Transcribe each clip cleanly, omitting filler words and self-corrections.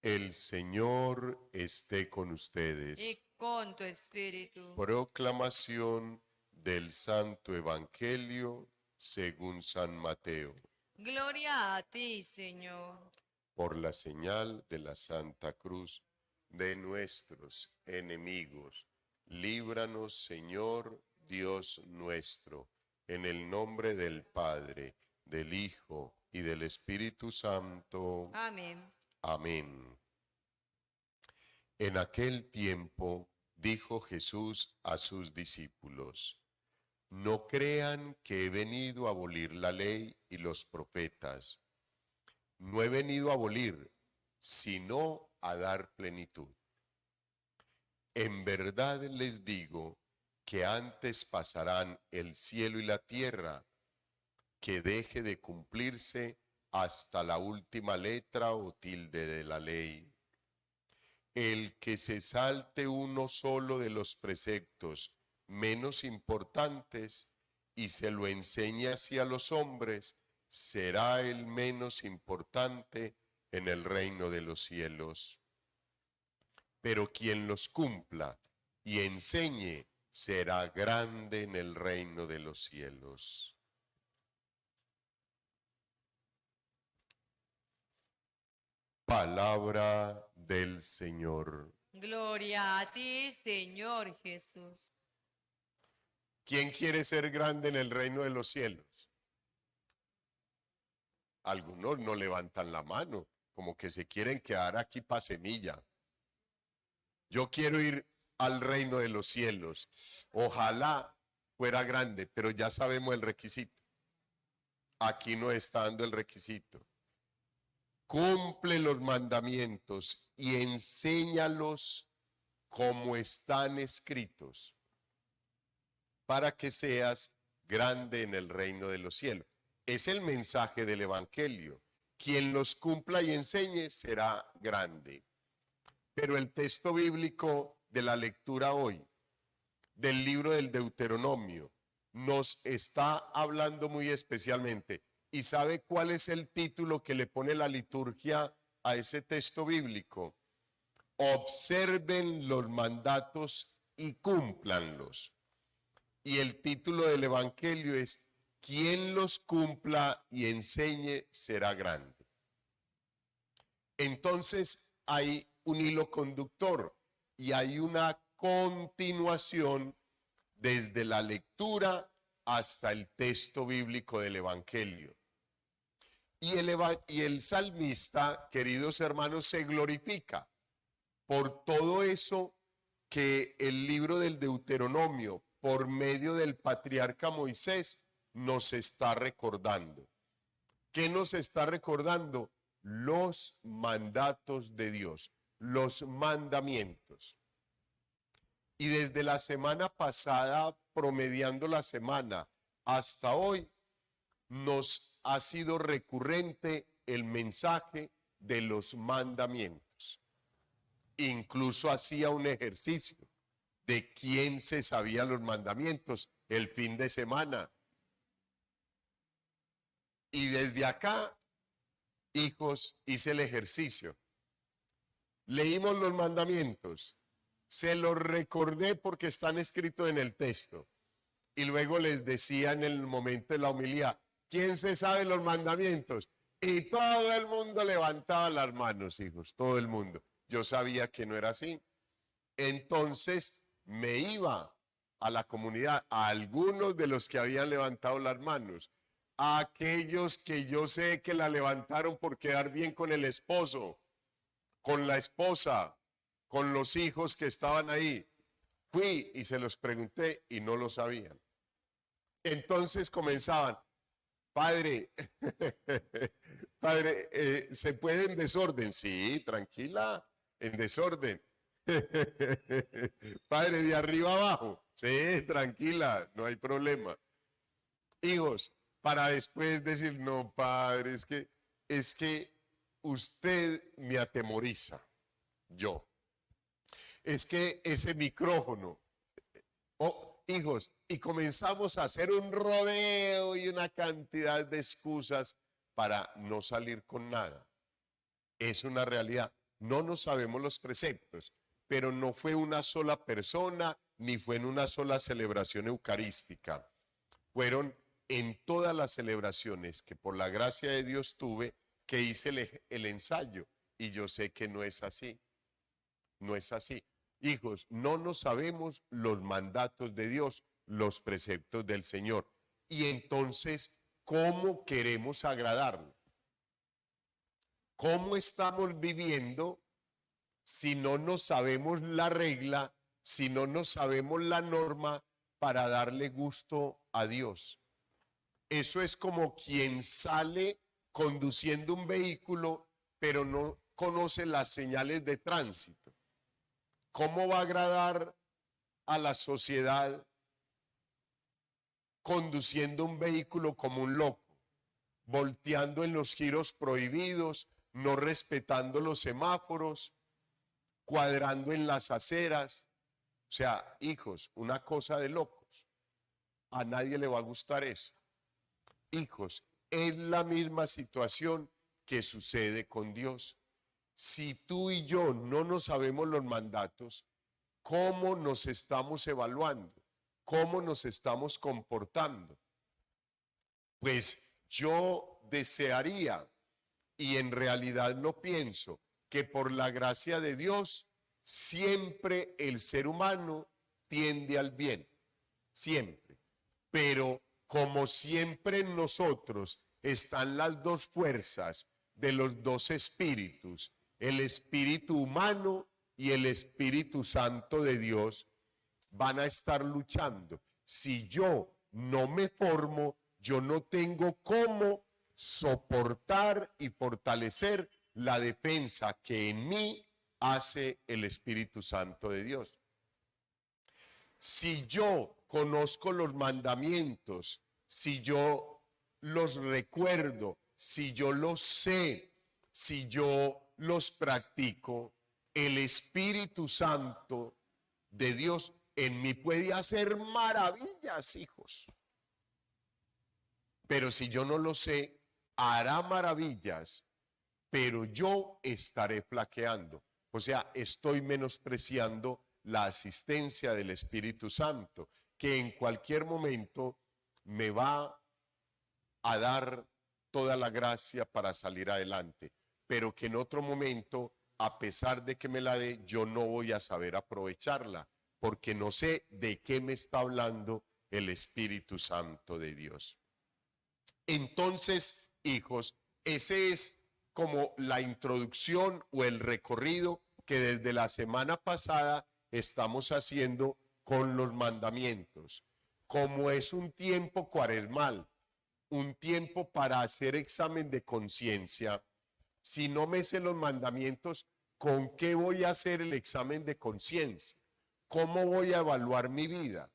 El Señor esté con ustedes. Y con tu espíritu. Proclamación del Santo Evangelio según San Mateo. Gloria a ti, Señor. Por la señal de la Santa Cruz de nuestros enemigos, líbranos, Señor Dios nuestro, en el nombre del Padre, del Hijo y del Espíritu Santo. Amén. Amén. En aquel tiempo dijo Jesús a sus discípulos: no crean que he venido a abolir la ley y los profetas. No he venido a abolir, sino a dar plenitud. En verdad les digo que antes pasarán el cielo y la tierra, que deje de cumplirse hasta la última letra o tilde de la ley. El que se salte uno solo de los preceptos menos importantes y se lo enseñe así a los hombres, será el menos importante en el reino de los cielos. Pero quien los cumpla y enseñe será grande en el reino de los cielos. Palabra del Señor. Gloria a ti, Señor Jesús. ¿Quién quiere ser grande en el reino de los cielos? Algunos no levantan la mano, como que se quieren quedar aquí pa' semilla. Yo quiero ir al reino de los cielos. Ojalá fuera grande, pero ya sabemos el requisito. Aquí no está dando el requisito. Cumple los mandamientos y enséñalos como están escritos, para que seas grande en el reino de los cielos. Es el mensaje del Evangelio. Quien los cumpla y enseñe será grande. Pero el texto bíblico de la lectura hoy, del libro del Deuteronomio, nos está hablando muy especialmente. ¿Y sabe cuál es el título que le pone la liturgia a ese texto bíblico? Observen los mandatos y cúmplanlos. Y el título del Evangelio es: quien los cumpla y enseñe será grande. Entonces hay un hilo conductor y hay una continuación desde la lectura hasta el texto bíblico del Evangelio. Y el salmista, queridos hermanos, se glorifica por todo eso que el libro del Deuteronomio, por medio del patriarca Moisés, nos está recordando. ¿Qué nos está recordando? Los mandatos de Dios, los mandamientos. Y desde la semana pasada, promediando la semana, hasta hoy, nos ha sido recurrente el mensaje de los mandamientos. Incluso hacía un ejercicio de quién se sabía los mandamientos el fin de semana. Y desde acá, hijos, hice el ejercicio. Leímos los mandamientos, se los recordé porque están escritos en el texto. Y luego les decía en el momento de la homilía: ¿quién se sabe los mandamientos? Y todo el mundo levantaba las manos, hijos, todo el mundo. Yo sabía que no era así. Entonces me iba a la comunidad, a algunos de los que habían levantado las manos, a aquellos que yo sé que la levantaron por quedar bien con el esposo, con la esposa, con los hijos que estaban ahí. Fui y se los pregunté y no lo sabían. Entonces comenzaban: padre, padre, ¿se puede en desorden? Sí, tranquila, en desorden. Padre, de arriba abajo. Sí, tranquila, no hay problema. Hijos, para después decir: no, padre, es que usted me atemoriza. Yo. Es que ese micrófono. Oh, hijos, y comenzamos a hacer un rodeo y una cantidad de excusas para no salir con nada. Es una realidad. no nos sabemos los preceptos, pero no fue una sola persona ni fue en una sola celebración eucarística. Fueron en todas las celebraciones que por la gracia de Dios tuve que hice el ensayo. Y yo sé que no es así. No es así. Hijos, no nos sabemos los mandatos de Dios, los preceptos del Señor. Y entonces, ¿cómo queremos agradarlo? ¿Cómo estamos viviendo si no nos sabemos la regla, si no nos sabemos la norma para darle gusto a Dios? Eso es como quien sale conduciendo un vehículo, pero no conoce las señales de tránsito. ¿Cómo va a agradar a la sociedad conduciendo un vehículo como un loco, volteando en los giros prohibidos, no respetando los semáforos, cuadrando en las aceras? O sea, hijos, una cosa de locos. A nadie le va a gustar eso. Hijos, es la misma situación que sucede con Dios. Si tú y yo no nos sabemos los mandatos, ¿cómo nos estamos evaluando? ¿Cómo nos estamos comportando? Pues yo desearía, y en realidad no pienso, que por la gracia de Dios, siempre el ser humano tiende al bien, siempre. Pero como siempre en nosotros están las dos fuerzas de los dos espíritus, el espíritu humano y el Espíritu Santo de Dios, van a estar luchando. Si yo no me formo, yo no tengo cómo soportar y fortalecer la defensa que en mí hace el Espíritu Santo de Dios. Si yo conozco los mandamientos, si yo los recuerdo, si yo los sé, si yo los practico, el Espíritu Santo de Dios en mí puede hacer maravillas, hijos. Pero si yo no lo sé, hará maravillas, pero yo estaré flaqueando. O sea, estoy menospreciando la asistencia del Espíritu Santo, que en cualquier momento me va a dar toda la gracia para salir adelante, pero que en otro momento, a pesar de que me la dé, yo no voy a saber aprovecharla, porque no sé de qué me está hablando el Espíritu Santo de Dios. Entonces, hijos, ese es como la introducción o el recorrido que desde la semana pasada estamos haciendo con los mandamientos. Como es un tiempo cuaresmal, un tiempo para hacer examen de conciencia, si no me sé los mandamientos, ¿con qué voy a hacer el examen de conciencia? ¿Cómo voy a evaluar mi vida?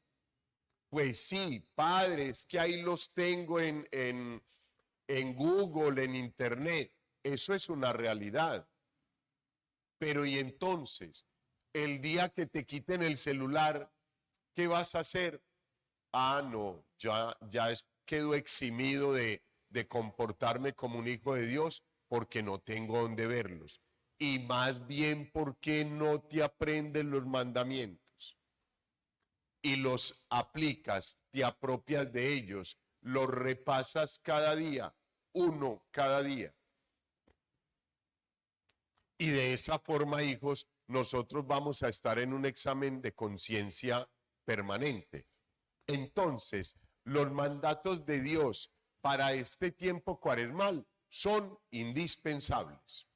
Pues sí, padres, que ahí los tengo en Google, en Internet. Eso es una realidad. Pero y entonces, el día que te quiten el celular, ¿qué vas a hacer? Ah, no, ya quedo eximido de comportarme como un hijo de Dios porque no tengo dónde verlos. Y más bien, ¿por qué no te aprendes los mandamientos? Y los aplicas, te apropias de ellos, los repasas cada día, uno cada día. Y de esa forma, hijos, nosotros vamos a estar en un examen de conciencia permanente. Entonces, los mandatos de Dios para este tiempo cuaresmal son indispensables,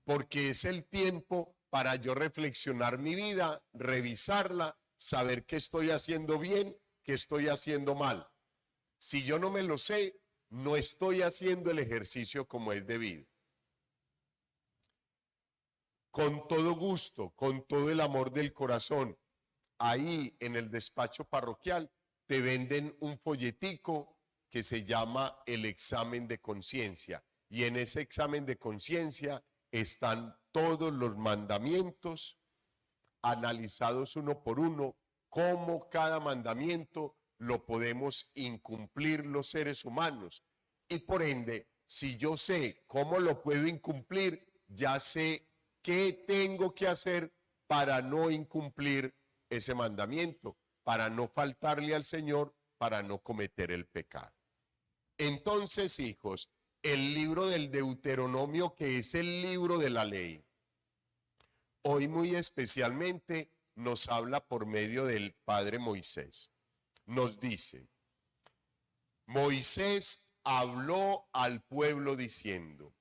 porque es el tiempo para yo reflexionar mi vida, revisarla, saber qué estoy haciendo bien, qué estoy haciendo mal. Si yo no me lo sé, no estoy haciendo el ejercicio como es debido. Con todo gusto, con todo el amor del corazón, ahí en el despacho parroquial te venden un folletico que se llama el examen de conciencia. Y en ese examen de conciencia están todos los mandamientos analizados uno por uno, cómo cada mandamiento lo podemos incumplir los seres humanos. Y por ende, si yo sé cómo lo puedo incumplir, ya sé qué tengo que hacer para no incumplir ese mandamiento, para no faltarle al Señor, para no cometer el pecado. Entonces, hijos, el libro del Deuteronomio, que es el libro de la ley, hoy muy especialmente nos habla por medio del padre Moisés. Nos dice, Moisés habló al pueblo diciendo,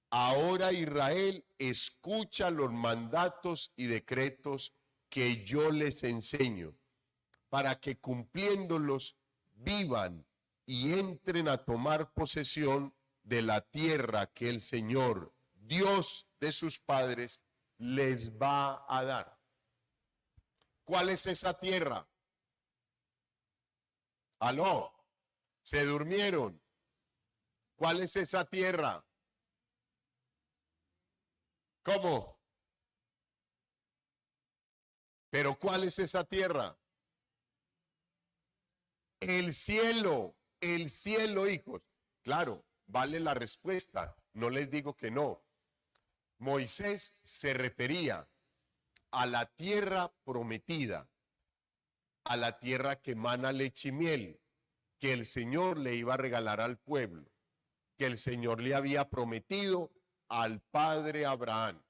ahora Israel, escucha los mandatos y decretos que yo les enseño, para que cumpliéndolos vivan y entren a tomar posesión de la tierra que el Señor, Dios de sus padres, les va a dar. ¿Cuál es esa tierra? Aló, se durmieron. ¿Cuál es esa tierra? ¿Cómo? ¿Pero cuál es esa tierra? El cielo, hijos. Claro, vale la respuesta, no les digo que no. Moisés se refería a la tierra prometida, a la tierra que emana leche y miel, que el Señor le iba a regalar al pueblo, que el Señor le había prometido al padre Abraham.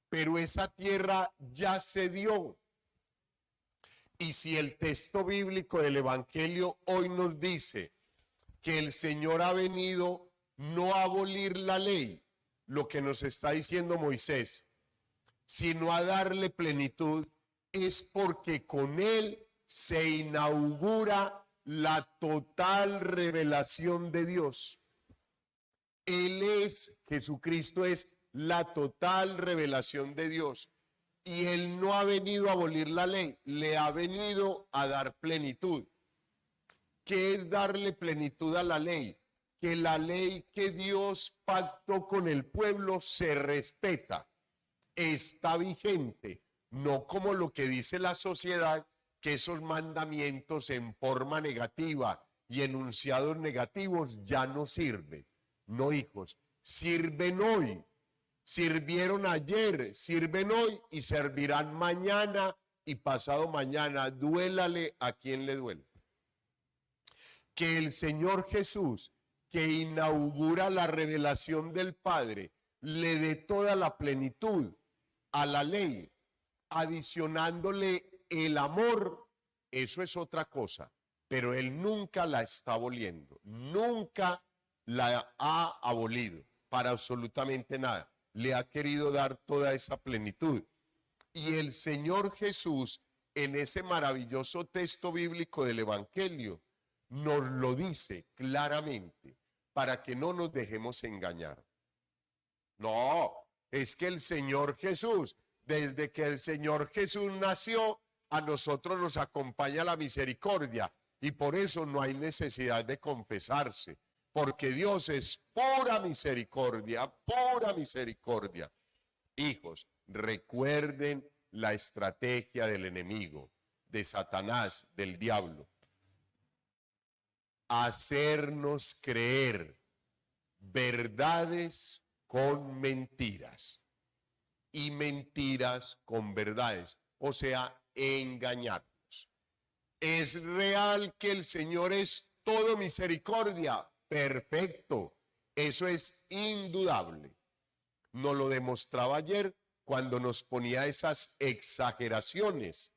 Pero esa tierra ya se dio. Y si el texto bíblico del Evangelio hoy nos dice que el Señor ha venido no a abolir la ley, lo que nos está diciendo Moisés, sino a darle plenitud, es porque con él se inaugura la total revelación de Dios. Jesucristo es la total revelación de Dios. Y él no ha venido a abolir la ley, le ha venido a dar plenitud. ¿Qué es darle plenitud a la ley? Que la ley que Dios pactó con el pueblo se respeta, está vigente, no como lo que dice la sociedad, que esos mandamientos en forma negativa y enunciados negativos ya no sirven. No, hijos, sirven hoy. Sirvieron ayer, sirven hoy y servirán mañana y pasado mañana, duélale a quien le duele. Que el Señor Jesús, que inaugura la revelación del Padre, le dé toda la plenitud a la ley, adicionándole el amor, eso es otra cosa, pero Él nunca la está aboliendo, nunca la ha abolido para absolutamente nada. Le ha querido dar toda esa plenitud. Y el Señor Jesús, en ese maravilloso texto bíblico del Evangelio, nos lo dice claramente para que no nos dejemos engañar. No, es que el Señor Jesús, desde que el Señor Jesús nació, a nosotros nos acompaña la misericordia y por eso no hay necesidad de confesarse. Porque Dios es pura misericordia, pura misericordia. Hijos, recuerden la estrategia del enemigo, de Satanás, del diablo. Hacernos creer verdades con mentiras y mentiras con verdades, o sea, engañarnos. Es real que el Señor es todo misericordia. Perfecto, eso es indudable. Nos lo demostraba ayer cuando nos ponía esas exageraciones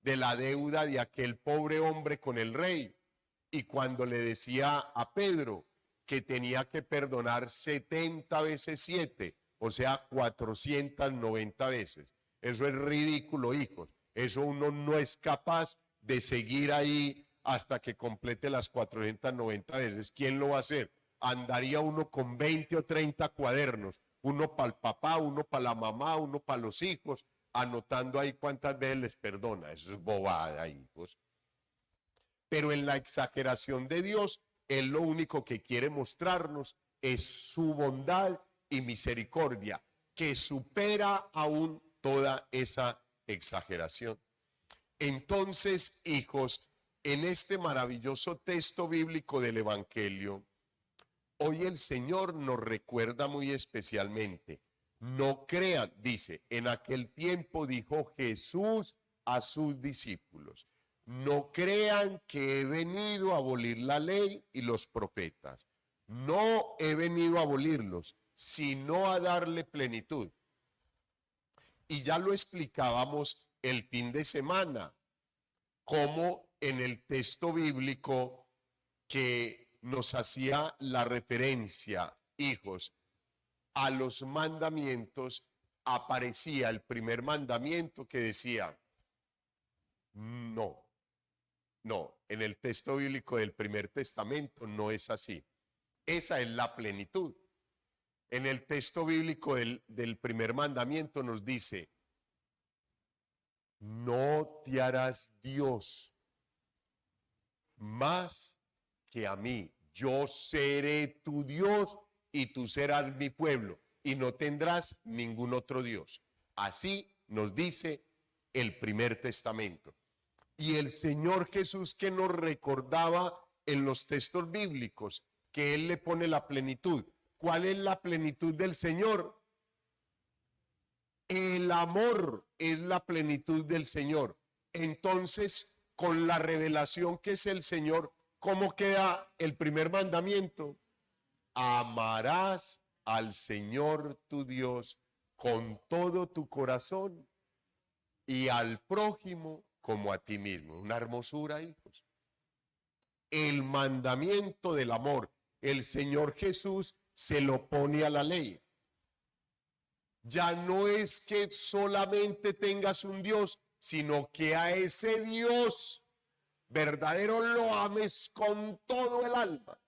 de la deuda de aquel pobre hombre con el rey y cuando le decía a Pedro que tenía que perdonar 70 veces 7, o sea, 490 veces. Eso es ridículo, hijos. Eso uno no es capaz de seguir ahí hasta que complete las 490 veces. ¿Quién lo va a hacer? Andaría uno con 20 o 30 cuadernos, uno para el papá, uno para la mamá, uno para los hijos, anotando ahí cuántas veces les perdona. Eso es bobada, hijos. Pero en la exageración de Dios, Él lo único que quiere mostrarnos es su bondad y misericordia, que supera aún toda esa exageración. Entonces, hijos, en este maravilloso texto bíblico del Evangelio, Hoy el Señor nos recuerda muy especialmente, no crean, dice, en aquel tiempo dijo Jesús a sus discípulos, no crean que he venido a abolir la ley y los profetas. No he venido a abolirlos, sino a darle plenitud. Y ya lo explicábamos el fin de semana, como en el texto bíblico que nos hacía la referencia, hijos, a los mandamientos, aparecía el primer mandamiento que decía, no, en el texto bíblico del primer testamento no es así. Esa es la plenitud. En el texto bíblico del primer mandamiento nos dice, no te harás Dios más que a mí. Yo seré tu Dios y tú serás mi pueblo y no tendrás ningún otro Dios. Así nos dice el primer testamento. Y el Señor Jesús que nos recordaba en los textos bíblicos que Él le pone la plenitud. ¿Cuál es la plenitud del Señor? El amor es la plenitud del Señor. Entonces, con la revelación que es el Señor, ¿cómo queda el primer mandamiento? Amarás al Señor tu Dios con todo tu corazón y al prójimo como a ti mismo. Una hermosura, hijos. El mandamiento del amor, el Señor Jesús se lo pone a la ley. Ya no es que solamente tengas un Dios, sino que a ese Dios verdadero lo ames con todo el alma,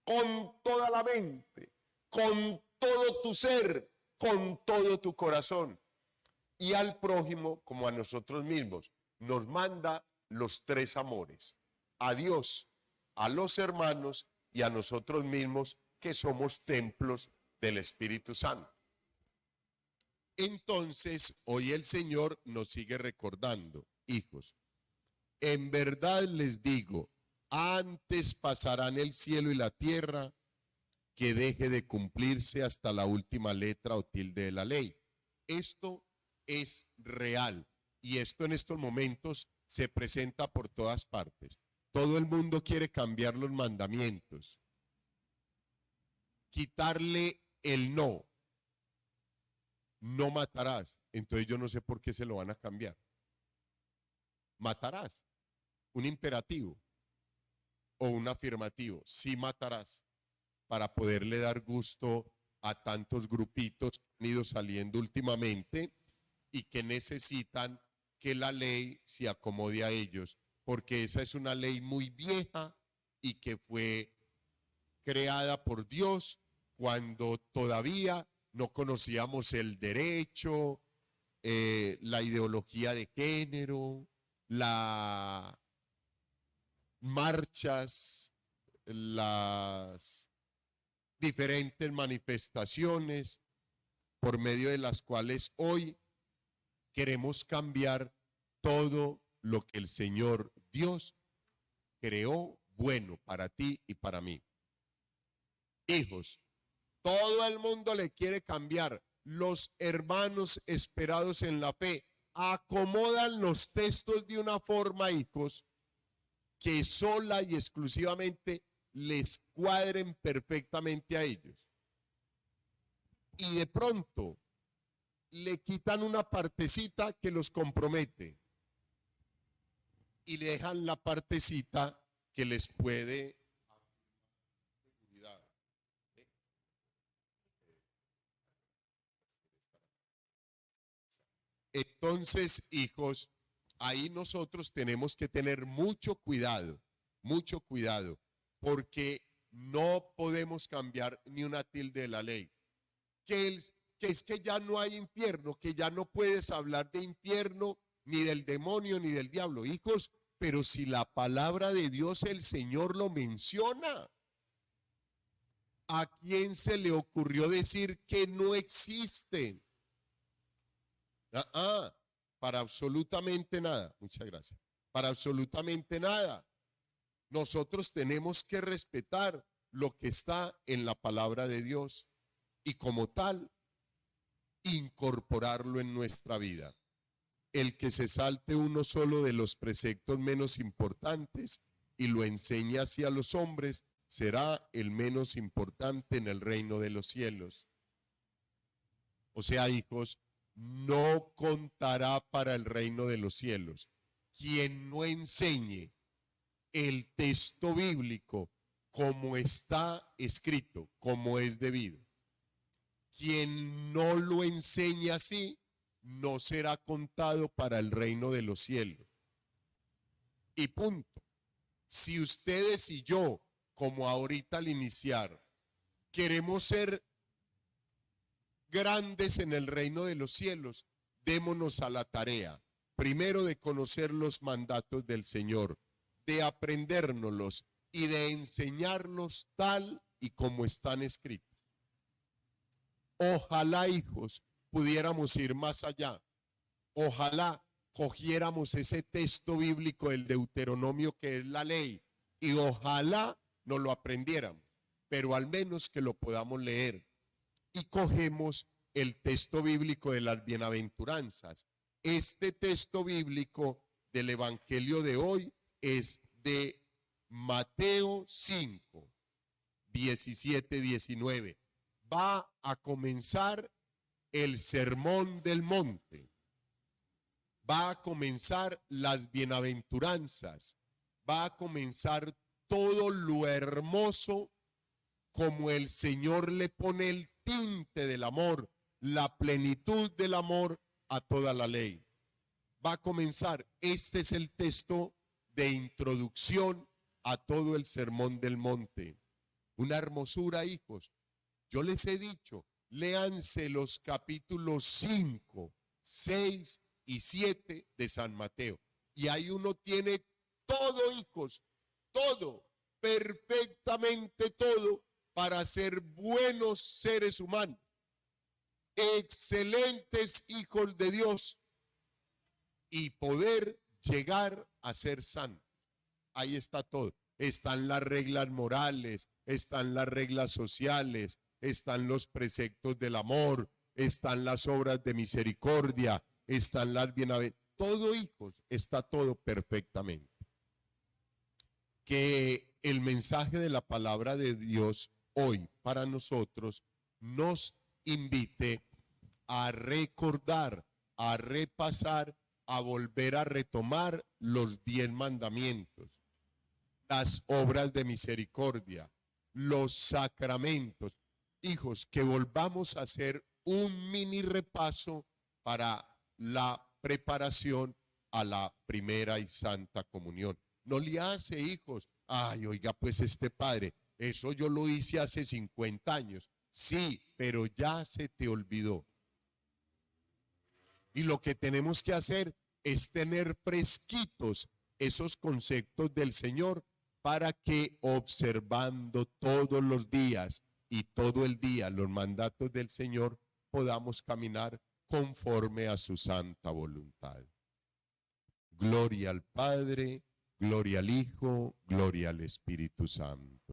con toda la mente, con todo tu ser, con todo tu corazón. Y al prójimo como a nosotros mismos. Nos manda los tres amores: a Dios, a los hermanos y a nosotros mismos, que somos templos del Espíritu Santo. Entonces, hoy el Señor nos sigue recordando, hijos, en verdad les digo, antes pasarán el cielo y la tierra que deje de cumplirse hasta la última letra o tilde de la ley. Esto es real y esto en estos momentos se presenta por todas partes. Todo el mundo quiere cambiar los mandamientos, quitarle el no matarás. Entonces yo no sé por qué se lo van a cambiar. Matarás, un imperativo o un afirmativo, sí matarás, para poderle dar gusto a tantos grupitos que han ido saliendo últimamente y que necesitan que la ley se acomode a ellos, porque esa es una ley muy vieja y que fue creada por Dios cuando todavía no conocíamos el derecho, la ideología de género, las marchas, las diferentes manifestaciones por medio de las cuales hoy queremos cambiar todo lo que el Señor Dios creó bueno para ti y para mí. Hijos, todo el mundo le quiere cambiar. Los hermanos esperados en la fe acomodan los textos de una forma, hijos, que sola y exclusivamente les cuadren perfectamente a ellos. Y de pronto le quitan una partecita que los compromete y le dejan la partecita que les puede seguridad. Entonces, hijos, ahí nosotros tenemos que tener mucho cuidado, porque no podemos cambiar ni una tilde de la ley. Que es que ya no hay infierno, que ya no puedes hablar de infierno, ni del demonio, ni del diablo. Hijos, pero si la palabra de Dios, el Señor lo menciona. ¿A quién se le ocurrió decir que no existen? Para absolutamente nada. Muchas gracias. Para absolutamente nada. Nosotros tenemos que respetar lo que está en la palabra de Dios y como tal, incorporarlo en nuestra vida. El que se salte uno solo de los preceptos menos importantes y lo enseñe hacia los hombres, será el menos importante en el reino de los cielos. O sea, hijos, no contará para el reino de los cielos quien no enseñe el texto bíblico como está escrito, como es debido. Quien no lo enseñe así, no será contado para el reino de los cielos. Y punto. Si ustedes y yo, como ahorita al iniciar, queremos ser grandes en el reino de los cielos, démonos a la tarea, primero de conocer los mandatos del Señor, de aprendérnoslos y de enseñarlos tal y como están escritos. Ojalá, hijos, pudiéramos ir más allá. Ojalá cogiéramos ese texto bíblico del Deuteronomio que es la ley y ojalá nos lo aprendiéramos, pero al menos que lo podamos leer. Y cogemos el texto bíblico de las bienaventuranzas. Este texto bíblico del Evangelio de hoy es de Mateo 5, 17, 19. Va a comenzar el sermón del monte. Va a comenzar las bienaventuranzas. Va a comenzar todo lo hermoso como el Señor le pone el tinte del amor, la plenitud del amor a toda la ley. Va a comenzar, este es el texto de introducción a todo el sermón del monte. Una hermosura, hijos. Yo les he dicho, léanse los capítulos 5, 6 y 7 de San Mateo. Y ahí uno tiene todo, hijos, todo, perfectamente todo, para ser buenos seres humanos, excelentes hijos de Dios y poder llegar a ser santos. Ahí está todo. Están las reglas morales, están las reglas sociales, están los preceptos del amor, están las obras de misericordia, están las bienaventuranzas. Todo, hijos, está todo perfectamente. Que el mensaje de la palabra de Dios hoy para nosotros nos invite a recordar, a repasar, a volver a retomar los 10 mandamientos, las obras de misericordia, los sacramentos. Hijos, que volvamos a hacer un mini repaso para la preparación a la primera y santa comunión. No le hace, hijos, ay, oiga, pues este padre, eso yo lo hice hace 50 años. Sí, pero ya se te olvidó. Y lo que tenemos que hacer es tener fresquitos esos conceptos del Señor para que observando todos los días y todo el día los mandatos del Señor podamos caminar conforme a su santa voluntad. Gloria al Padre, gloria al Hijo, gloria al Espíritu Santo.